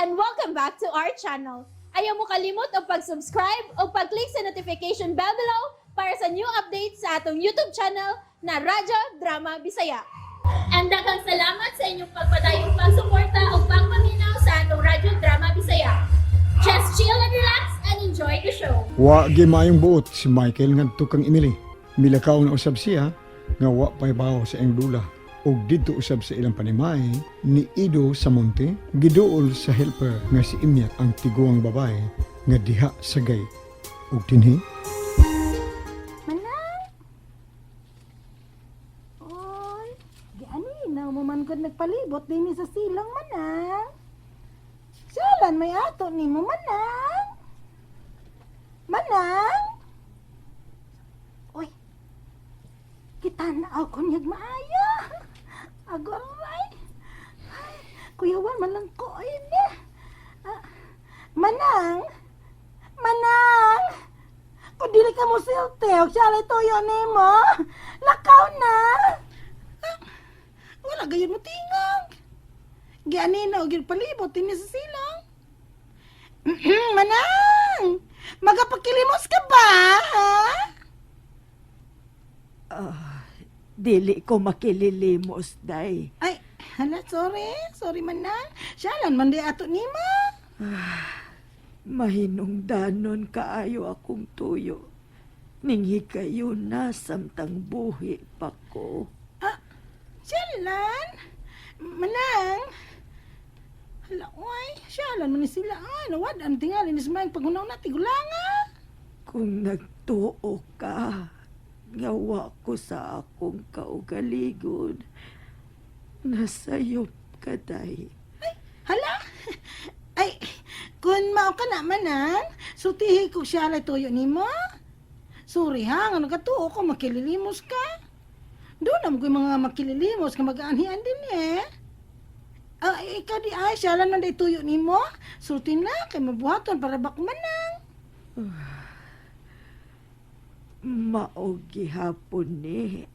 and welcome back to our channel. Ayaw mo kalimot o pag-subscribe o pag-click sa notification bell below para sa new updates sa atong YouTube channel na Radyo Drama Bisaya. And daghang salamat sa inyong pagpadayong pagsuporta o pagpaminaw sa atong Radyo Drama Bisaya. Just chill and relax and enjoy the show. Wa gimayong buot si Michael ngadto kang Emily. Milakaw na usab siya nga wa pay bawo sa iyang dula. Og didto usab sa ilang panimay ni Ido sa monte giduol sa helper nga si Imyat ang tiguang babae nga diha sa gay. Og dinhi Manang! Oy, giani na mo man gud nagpalibot dinhi sa silong manang. Salan may ato ni mo manang. Manang! Oy. Kita na ako niyag maayo. Agoray. Ay, kuyawan man lang ko ini. Manang! Manang! Kung dili ka mo silte, o siya tuyo ni mo, lakaw na! Wala gayon mo tingog. Gianin na o palibot din sa silong. Manang! Magapagkilimos ka ba, ha? Dili ko makililimos, day. Ay, hala, sorry. Sorry, manang. Siyalan man di ato ni mo. Mahinungdanon kaayo akong tuyo. Ninghi kayo na samtang buhi pa ko. Siyalan? Manang? Hala, oy. Siyalan man ni sila. Ay, nawad, ang tingali ni Smayang pagunaw na tigulanga. Kung nagtuo ka, ngawa ko sa akong kaugaligon, nasayop ka, day. Hala? Ay, kung mao ka na manang, sutihi ko siya lay tuyo ni mo. Sorry ha, nga nagatuo ko, makililimos ka. Doon naman ko yung mga makililimos ka mag-aanhian din eh. Ikaw di ay, siya lang na tuyo ni mo. Sulti na, kay mabuhaton para bak manang. Maogi hapon ni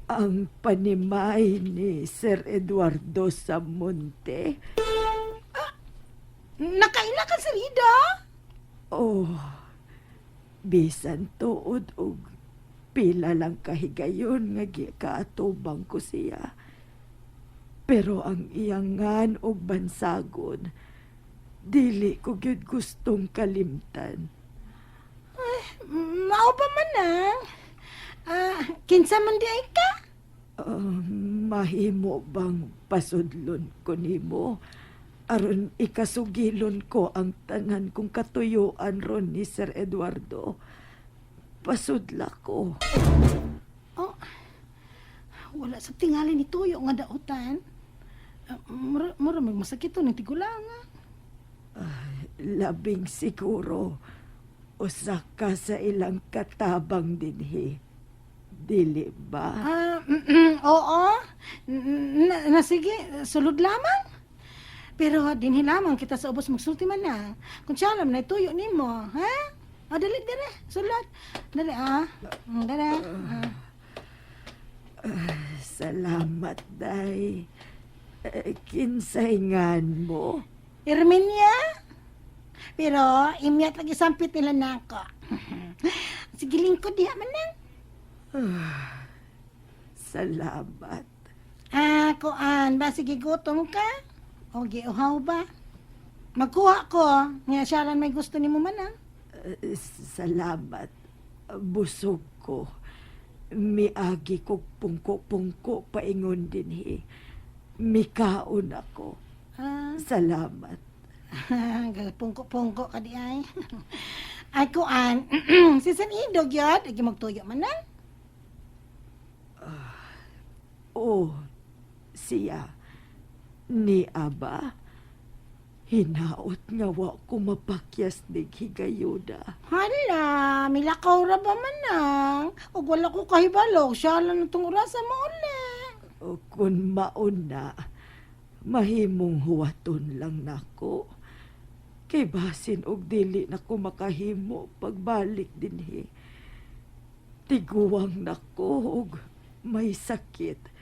ang panimay ni Sir Eduardo sa Monte. Nakaila ka sa Rida? Oh, bisan tuod og pila lang kahigayon nga gikaatubang ko siya. Pero ang iyangan og bansagon, dili ko gyud gustong kalimtan. Mao pa manang? Kinsa man di ay ka? Mahimo bang pasudlon ko nimo aron ikasugilon ko ang tanan kong katuyuan ron ni Sir Eduardo? Pasudla ko. Oh, wala sa tingali ni tuyo nga dautan. Mura magmasakit to ng tigulanga. Labing siguro usa ka sa ilang katabang dinhi. Dili ba? Oo. Sige, sulod lamang. Pero dinhi lamang kita sa ubos magsulti man na. Kung siya alam na ituyo ni mo, ha? Dali, sulod. Dali, dali. Salamat, day. Kinsaingan mo? Erminia? Pero, imyat lagi sampit nila na ako. Sige, lingkod diha manang. Salamat. Kuan ba? Sige, gutom ka? O, giuhaw ba? Magkuha ko. Nga siya lang may gusto ni mo manang. Salamat. Busog ko. Miagi ko pungko-pungko paingon dinhi. Mikaon ako. Salamat. Pungko-pungko ka di ay. Ay, kuan. Si San Idog yun. Agi magtuyo manang. Oh, siya. Ni Aba. Hinaot nga wa ko mapakyas dig higayoda. Hala, milakaw ra ba manang? O wala ko kahibalo. Siya lang itong orasa mo uli. O kung mauna, mahimong huwaton lang nako. Kay basin og dili na ko makahimo pagbalik dinhi. Tiguwang nako og may sakit.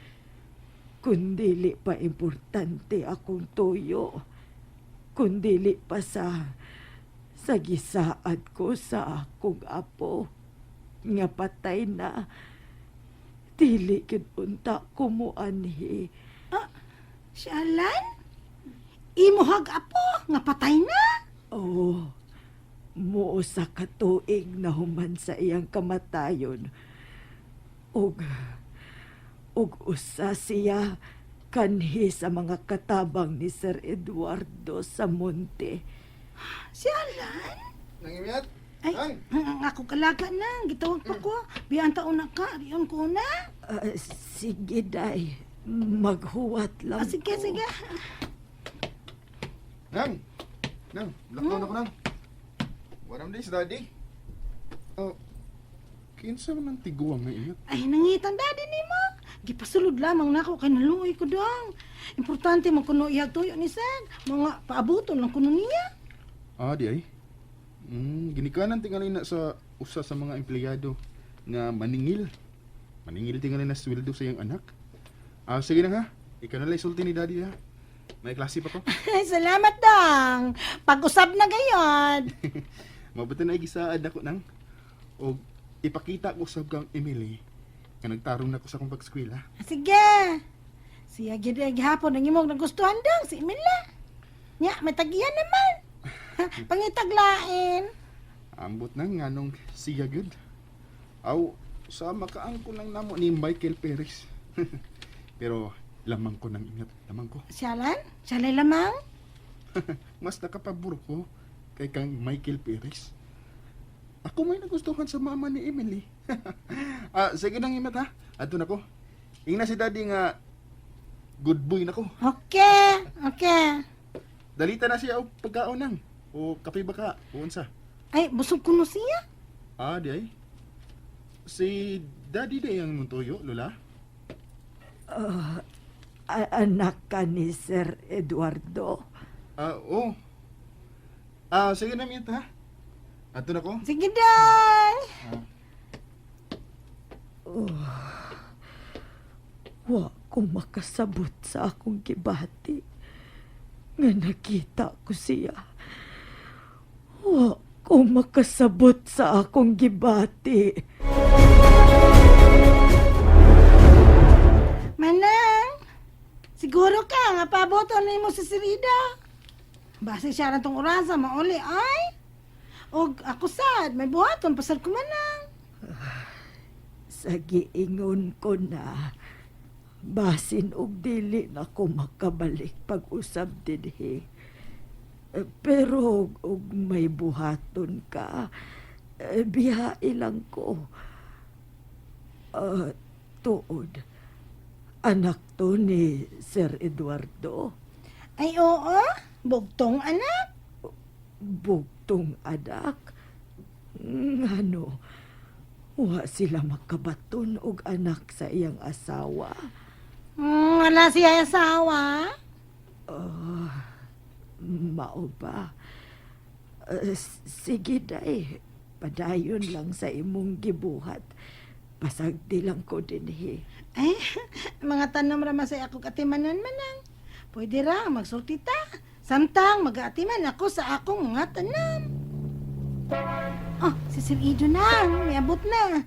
Kung dili pa importante akong tuyo, Kundili pa sa gisaad ko sa akong apo nga patay na. Dili gid unta ko moanhi. Si Alan? Imuhag apo nga patay na? Oh, muo sa katuig na human sa iyang kamatayon. Og usa siya kanhi sa mga katabang ni Sir Eduardo sa monte. Si Alan? Nangimiyat? Ay, ang ako kalaga na. Gitawag pa ko. Biyan taon na ka. Riyon ko na. Sige, day. Maghuwat lang Sige, ko. sige. Nang! Lakaw na ko nang. Waram days, daddy. Oh, kinsa man ang tiguang na ingat? Ay, nangitan daddy ni mo. Gipasulod lamang na ako kay naluoy ko dong. Importante man kuno iyag tuyo ni San. Mga paabuton lang kuno niya. Di ay. Ginikanan tingali na sa usa sa mga empleyado nga maningil. Maningil tingali na sweldo sa iyang anak. Sige na ha. Ikaw na lang isulti ni daddy ha. May klase pa ko. Ay, salamat dong. Pag-usab na gayod. Mabuti na gisaad ako nang. O ipakita ko sa kang Emily nga nagtarong na ko sa akong pag-eskwela. Sige. Siya gid hapon ang imong nagustuhan dong si Mila. Nya, may tagiyan naman. Pangitaglain. Ambot na nganong siya good. Aw, sa makaangko lang namo ni Michael Perez. Pero lamang ko nang ingat, lamang ko. Sialan? Sialay lamang? Mas nakapaburo ko kay kang Michael Perez. Ako may nagustuhan sa mama ni Emily. Sige nang imat ha. Ato na ko. Ingna si daddy nga good boy na ko. Okay. Okay. Dalita na siya o pagkaon nang. O kape ba ka? O unsa? Ay, busog ko no siya. Di ay. Si daddy na yung muntuyo, Lola? Anak ka ni Sir Eduardo. Oo. Sige na, Miet, ha? Ato na ko. Sige, day. Wa ko makasabot sa akong gibati. Nga nakita ko siya. Wa ko makasabot sa akong gibati. Manang, siguro ka nga paboto na mo si Sirida. Base siya na tong orasa, mauli ay. Og ako sad, may buhaton, pasal ko manang. Sa giingon ko na, basin og dili na ko makabalik pag-usab dinhi. Pero og may buhaton ka, biha ilang ko. Tuod, anak to ni Sir Eduardo. Ay oo, bugtong anak. Bugtong anak. Ngano, wa sila makabaton og anak sa iyang asawa. Wala siya asawa. Mao ba? Sige day, padayon lang sa imong gibuhat. Pasagdi lang ko dinhi. Ay, mga tanom raman sa ako katimanan manang. Pwede ra, magsulti ta. Samtang mag-aatiman ako sa akong mga tanom. Oh, si Sir Ido na. May abot na.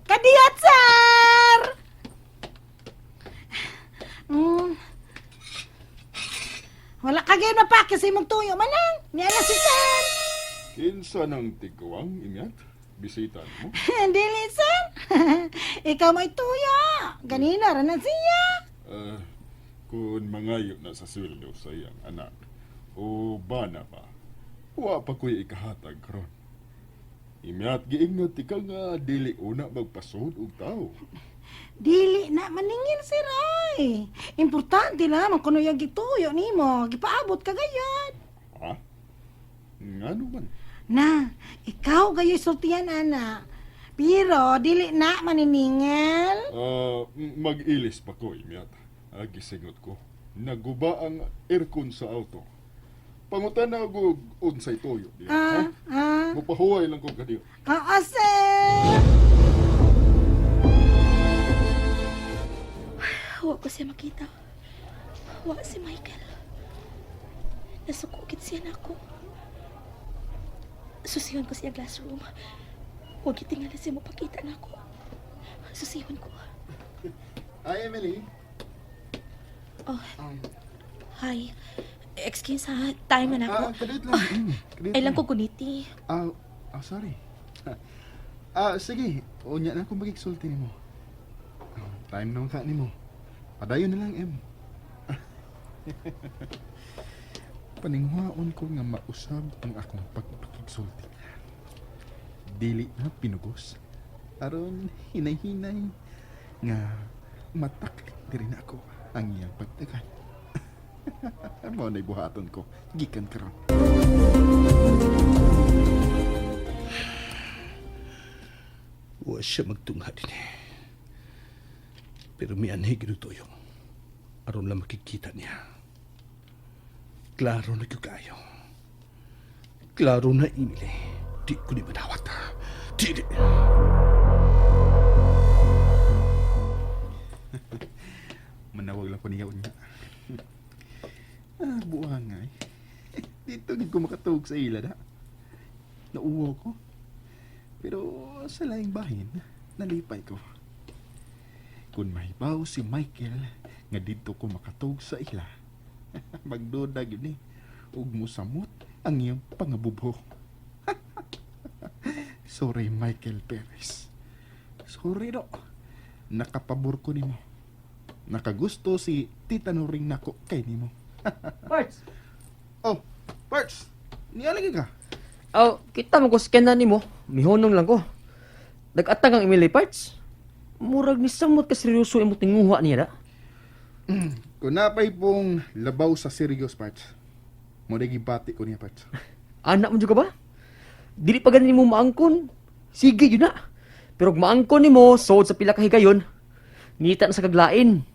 Kadiyat, sir! Wala ka gayon na pa kasi mong tuyo manang. Niya na si sir. Kinsa ng tiguang, Ingat? Bisitan mo? Dili, sir. Ikaw may tuyo. Ganina ra na siya. Kung mangayo na sa sweldo sa iyang anak, o bana pa, wa pa ko'y ikahatag karon. Imyat giingat ikaw nga dili una magpasod og tao. Dili na maningil, sir, oy. Importante lamang kuno yung gituyo nimo. Gipaabot ka gayod. Ha? Ngano man? Na, ikaw gayoy sultihan, ana. Pero, dili na maniningil. Mag-ilis pa ko, Imyat. Gisingot ko. Naguba ang aircon sa auto. Pangutan na ako unsay toyo. Mupahuway lang ko kadiyo. Oo, sir. Huwag ko siya makita. Huwag si Michael. Nasukugit siya na ako. Susiyon ko siya classroom. Huwag itingala siya mo pakita na ako. Susiyon ko. Hi, Emily. Oh, hi. Excuse ha, time na ako. Kadit lang. Kadit Ay lang ko kuniti. Sorry. Sige. Unya na akong magigsulti mo. Time na ka ni mo. Padayon na lang, Em. Paninghuaon ko nga mausab ang akong pagpakigsulti. Dili na pinugos. Aron hinay-hinay nga mataklik diri na ako ang iyang pagtagal. Mao na'y buhaton ko gikan karon. Wa siya magtungha din eh. Pero may anhi ginutoyo. Aron lang makikita niya. Klaro na kayo. Klaro na Emily. Di ko ni manawat. Di. Manawag lang ko niya unya. Buang nga eh. Dito gid ko makatuog sa ila na. Nauwo ko. Pero sa laing bahin, nalipay ko. Kung mahibaw si Michael nga dito ko makatuog sa ila, magduda yun eh. Ug musamot ang iyong pangabubo. Sorry, Michael Perez. Sorry do. Nakapabor ko nimo. Nakagusto si Tita Nuring nako kay nimo. Parts! Oh, Parts! Nialagi ka? Oh, kita mo ko scan na nimo. Mihonong lang ko. Nag-atang ang email Parts. Murag ni samot ka seryoso imo tinguha niya da. Kung napay pong labaw sa serious Parts, mo gibati ko niya Parts. Anak mo juga ba? Dili pa ganin mo maangkon. Sige yun na. Pero kung maangkon nimo sod sa pila ka higayon, ngita na sa kaglain.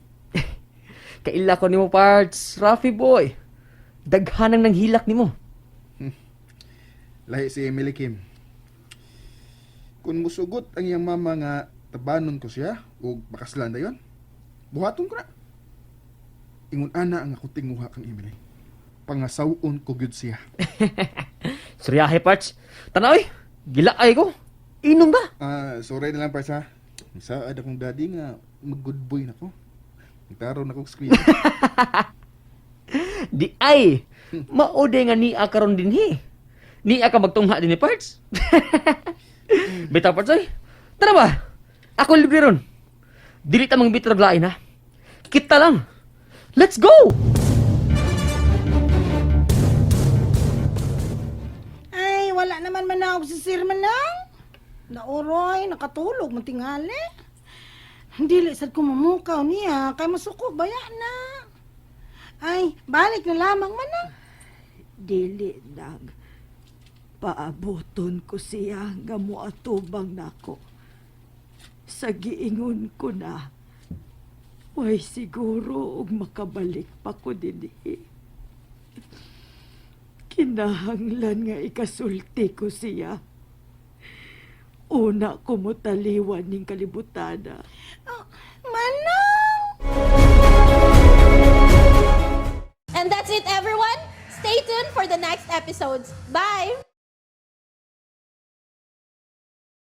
Kaila ko nimo Parts, Rafi boy. Daghanang nang hilak nimo. Lahi si Emily Kim. Kung musugot ang iyang mama nga tabanon ko siya o bakaslan dayon, buhaton ko na. Ingon ana ang ako tinguha kang Emily. Pangasawon ko gyud siya. Suryahe Parts. Tanaw gilaay ko. Inom ba? Sorry na lang Parts ha. Saad akong daddy nga mag-good boy na ko. Nagtaro na akong screen. Di ay. Maode nga ni akaron din hi. Ni ka magtungha din ni Parts. Bitaw Parts ay. Tara ba? Ako libre ron. Dili ta mang bitrag lain ha. Kita lang. Let's go! Ay, wala naman manawag si Sir Manang. Nauroy, nakatulog, matingali. Dili sad ko mamukaw niya, kay masuko baya na. Ay, balik na lamang Manang. Dili lang. Paaboton ko siya nga moatubang nako. Sa giingon ko na, way siguro og makabalik pa ko dinhi. Kinahanglan nga ikasulti ko siya. Una ko mo taliwan ning kalibutana. Manang! And that's it, everyone. Stay tuned for the next episodes. Bye!